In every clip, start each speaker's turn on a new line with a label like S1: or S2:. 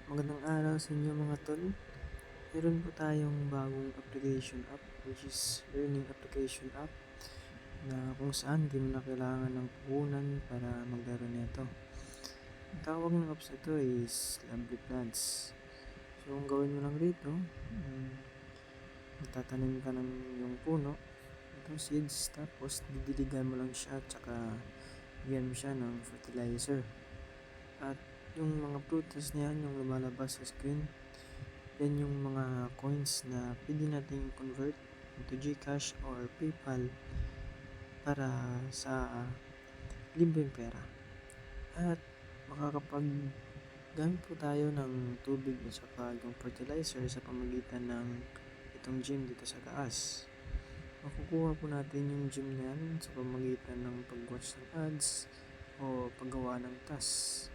S1: Magandang araw sa inyo mga tol. Meron po tayong bagong application app which is learning application app na kung saan di mo na kailangan ng puhunan para maglaro nito. Ang tawag ng apps na ito is Lovely Plants. So ang gawin mo lang rito, magtatanim ka ng yung puno, itong seeds, tapos didiligan mo lang siya at saka bigyan mo siya ng fertilizer. At yung mga prutas niyan, yung lumalabas sa screen, yan yung mga coins na pwede natin convert into Gcash or PayPal para sa libreng pera. At makakapaggamit po tayo ng tubig at saka yung fertilizer sa pamagitan ng itong gym dito sa taas. Makukuha po natin yung gym na yan sa pamagitan ng pag-watch ng ads o paggawa ng tasks.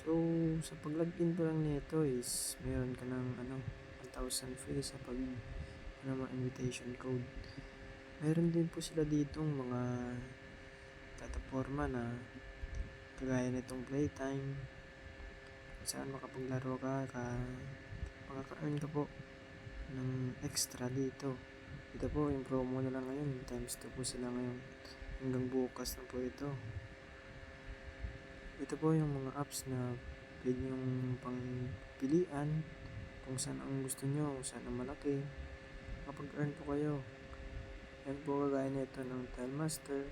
S1: So, sa pag-login pa lang nito is meron ka ng 1,000 free sa mga invitation code. Meron din po sila ditong mga plataforma na kagaya nitong Playtime saan makapaglaro makaka-earn ka po ng extra dito. Ito po yung promo na lang ngayon, times 2 po sila ngayon. Hanggang bukas na po ito. Ito po yung mga apps na pwede yung pangpilian kung saan ang gusto nyo, kung saan ang malaki. Kapag-earn po kayo. Yan po kagaya nito ng Tile Master.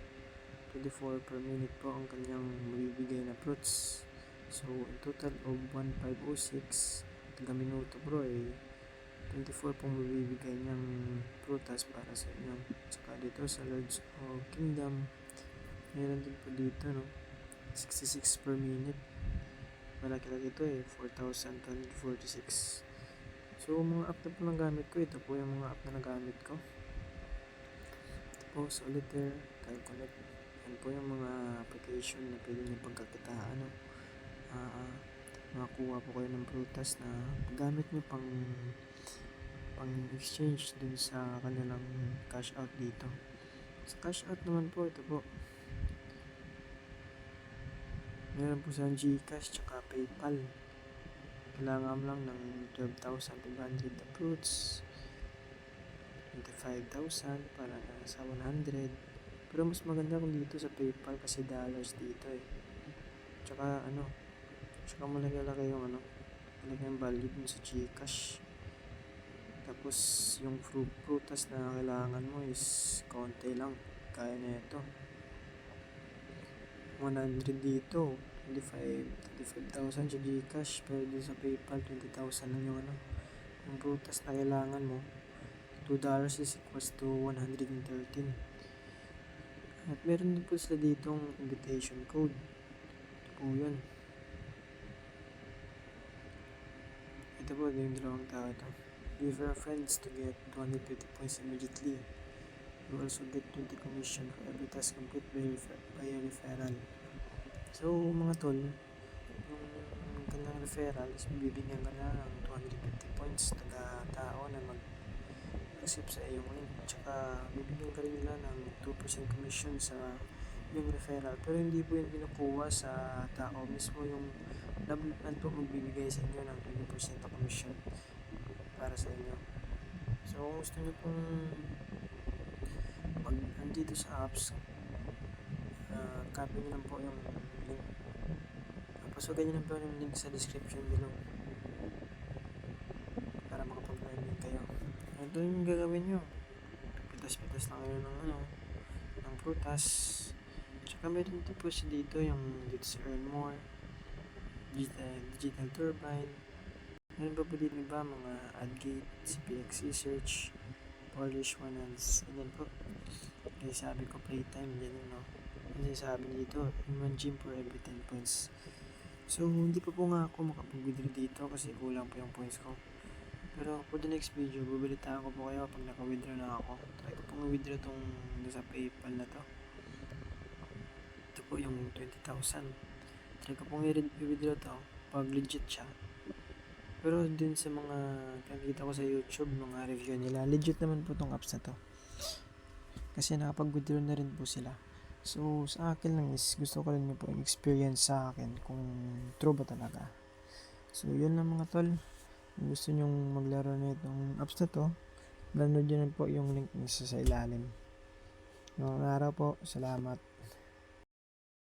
S1: 24 per minute po ang kanyang mabibigay na fruits. So, in total of 1506 taga minuto bro 24 pong mabibigay niyang prutas para sa inyo. Saka dito sa Lords of Kingdom, meron din po dito 66 per minute. Malaki-laki ito 4,246. So, mga app na po nagamit ko, ito po yung mga app na nagamit ko. Ito po, Solitaire, Tile Connect. Yan po yung mga application na pwede nyo pagkakitaan. Makakuha po kayo ng prutas na gamit nyo pang exchange dun sa kanilang cash out dito. Sa cash out naman po, ito po. Meron po silang Gcash tsaka PayPal. Kailangan mo lang ng 12,500 na fruits, 25,000 para sa 100. Pero mas maganda kung dito sa PayPal kasi dollars dito Tsaka tsaka malaki yung malaki yung value dun sa Gcash. Tapos yung prutas na kailangan mo is konti lang. Kaya na ito. 100 dito. 25,000 sa Gcash. Pero dito sa PayPal, 20,000 lang yung yung prutas na kailangan mo. $2 is equals to 113. At meron din po sila ditong invitation code. Ito po yun. Ito po yung dalawang tao ito. Refer friends to get 250 points immediately. You also get 20 commission for every task complete by a referral. So mga tol, yung kanyang referral is bibigyan ka na ng 250 points taga tao na mag-accept sa iyong link. Tsaka bibigyan ka rin nila ng 2% commission sa yung referral. Pero hindi po yung kinukuha sa tao mismo. Yung double plan po magbibigay sa inyo ng 20% commission para sa inyo. So kung gusto nyo pong dito sa apps, copy nyo lang po yung link. Pasukin nyo lang po yung link sa description below para makapag-earn kayo. Ito yung gagawin nyo. Pitas-pitas lang kayo ng prutas. Tsaka meron din po siya dito yung dito sa Earn More, Digital Turbine. Meron pa po dito iba mga AdGate, CPX Research, Polish One Hands. Ganyan po. Kaya sabi ko Playtime din Kasi sabi dito, in one gym for every 10 points. So, hindi pa po nga ako makapag-withdraw dito kasi kulang pa yung points ko. Pero for the next video, babalitaan ko po kayo pag naka-withdraw na ako. Try ko pong withdraw tong sa PayPal na to. Ito po yung 20,000. Try ko pong i-withdraw to pag legit siya. Pero din sa mga nakikita ko sa YouTube, mga review nila, legit naman po tong apps na to. Kasi nakapag-withdraw na rin po sila. So, sa akin lang is gusto ko rin po yung experience sa akin kung true ba talaga. So, yun lang mga tol. Kung gusto nyong maglaro na itong apps na to, download nyo na po yung link nasa sa ilalim. Ngayong araw po, salamat.